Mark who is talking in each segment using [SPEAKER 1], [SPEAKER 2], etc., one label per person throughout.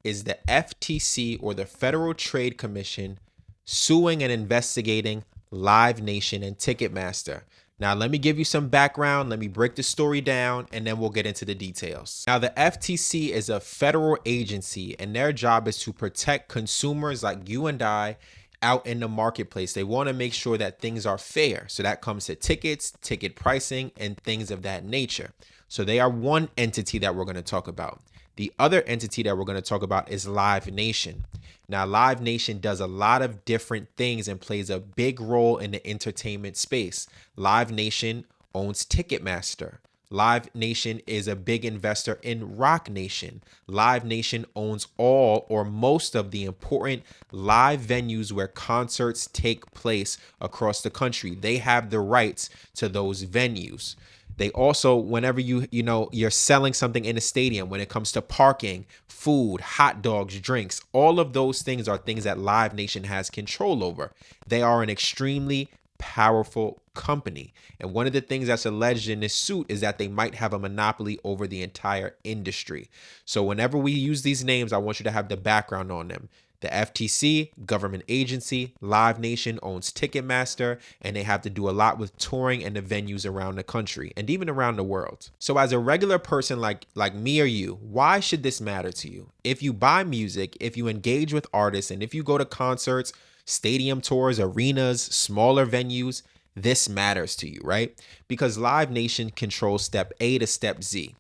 [SPEAKER 1] is the FTC, or the Federal Trade Commission, suing and investigating Live Nation and Ticketmaster. Now, let me give you some background. Let me break the story down, and then we'll get into the details. Now, the FTC is a federal agency, and their job is to protect consumers like you and I out in the marketplace. They want to make sure that things are fair. So that comes to tickets, ticket pricing, and things of that nature. So they are one entity that we're going to talk about. The other entity that we're going to talk about is Live Nation. Now, Live Nation does a lot of different things and plays a big role in the entertainment space. Live Nation owns Ticketmaster. Live Nation is a big investor in Rock Nation. Live Nation owns all or most of the important live venues where concerts take place across the country. They have the rights to those venues. They also, whenever you're selling something in a stadium, when it comes to parking, food, hot dogs, drinks, all of those things are things that Live Nation has control over. They are an extremely powerful company. And one of the things that's alleged in this suit is that they might have a monopoly over the entire industry. So whenever we use these names, I want you to have the background on them. The FTC, government agency. Live Nation owns Ticketmaster, and they have to do a lot with touring and the venues around the country and even around the world. So as a regular person like me or you, why should this matter to you? If you buy music, if you engage with artists, and if you go to concerts, stadium tours, arenas, smaller venues, this matters to you, right? Because Live Nation controls step A to step Z.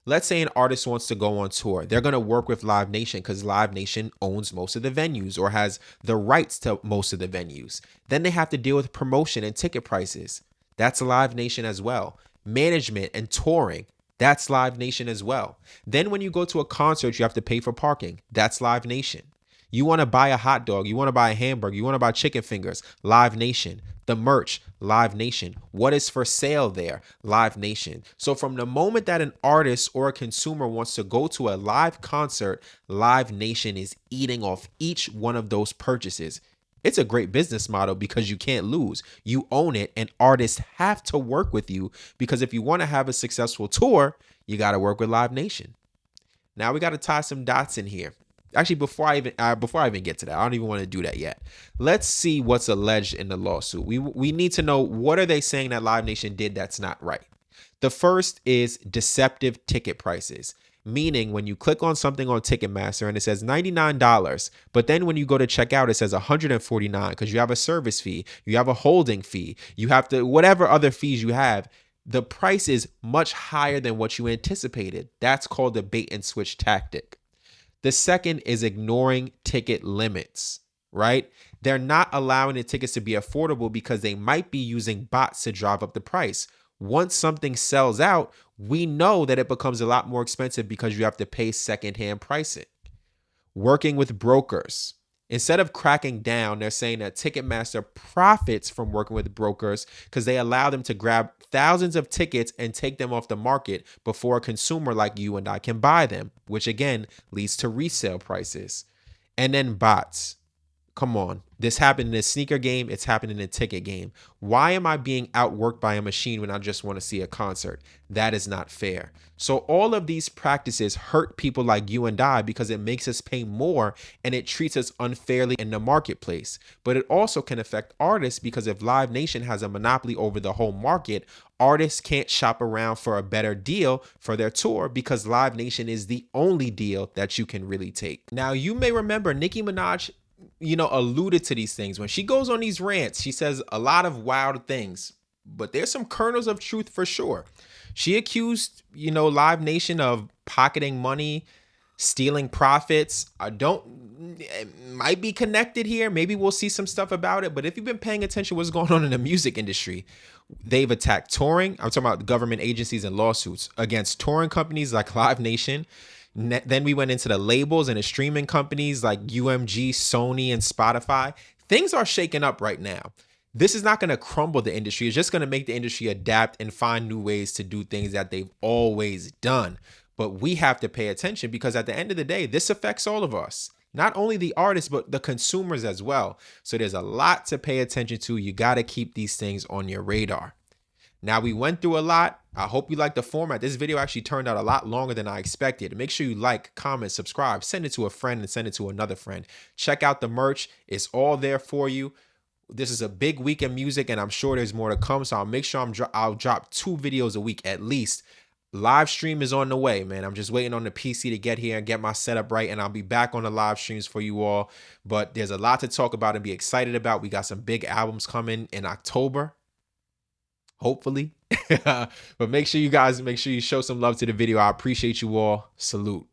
[SPEAKER 1] Let's say an artist wants to go on tour. They're going to work with Live Nation because Live Nation owns most of the venues or has the rights to most of the venues. Then they have to deal with promotion and ticket prices. That's Live Nation as well. Management and touring. That's Live Nation as well. Then when you go to a concert, you have to pay for parking. That's Live Nation. You want to buy a hot dog, you want to buy a hamburger, you want to buy chicken fingers, Live Nation. The merch, Live Nation. What is for sale there? Live Nation. So from the moment that an artist or a consumer wants to go to a live concert, Live Nation is eating off each one of those purchases. It's a great business model because you can't lose. You own it, and artists have to work with you because if you want to have a successful tour, you got to work with Live Nation. Now we got to tie some dots in here. Actually, before I even get to that, I don't even want to do that yet. Let's see what's alleged in the lawsuit. We need to know, what are they saying that Live Nation did that's not right? The first is deceptive ticket prices, meaning when you click on something on Ticketmaster and it says $99, but then when you go to check out, it says $149 because you have a service fee, you have a holding fee, you have to, whatever other fees you have, the price is much higher than what you anticipated. That's called the bait and switch tactic. The second is ignoring ticket limits, right? They're not allowing the tickets to be affordable because they might be using bots to drive up the price. Once something sells out, we know that it becomes a lot more expensive because you have to pay secondhand pricing. Working with brokers. Instead of cracking down, they're saying that Ticketmaster profits from working with brokers because they allow them to grab thousands of tickets and take them off the market before a consumer like you and I can buy them, which again leads to resale prices. And then bots. Come on. This happened in a sneaker game. It's happened in a ticket game. Why am I being outworked by a machine when I just want to see a concert? That is not fair. So all of these practices hurt people like you and I because it makes us pay more and it treats us unfairly in the marketplace. But it also can affect artists because if Live Nation has a monopoly over the whole market, artists can't shop around for a better deal for their tour because Live Nation is the only deal that you can really take. Now, you may remember Nicki Minaj alluded to these things. When she goes on these rants, she says a lot of wild things, but there's some kernels of truth for sure. She accused, Live Nation of pocketing money, stealing profits. It might be connected here. Maybe we'll see some stuff about it. But if you've been paying attention to what's going on in the music industry, they've attacked touring. I'm talking about government agencies and lawsuits against touring companies like Live Nation. Then we went into the labels and the streaming companies like UMG, Sony, and Spotify. Things are shaking up right now. This is not going to crumble the industry. It's just going to make the industry adapt and find new ways to do things that they've always done. But we have to pay attention because at the end of the day, this affects all of us. Not only the artists, but the consumers as well. So there's a lot to pay attention to. You got to keep these things on your radar. Now, we went through a lot. I hope you like the format. This video actually turned out a lot longer than I expected. Make sure you like, comment, subscribe, send it to a friend, and send it to another friend. Check out the merch. It's all there for you. This is a big week in music, and I'm sure there's more to come. So I'll make sure I'll drop 2 videos a week at least. Live stream is on the way, man. I'm just waiting on the PC to get here and get my setup right, and I'll be back on the live streams for you all. But there's a lot to talk about and be excited about. We got some big albums coming in October, hopefully. But make sure you show some love to the video. I appreciate you all. Salute.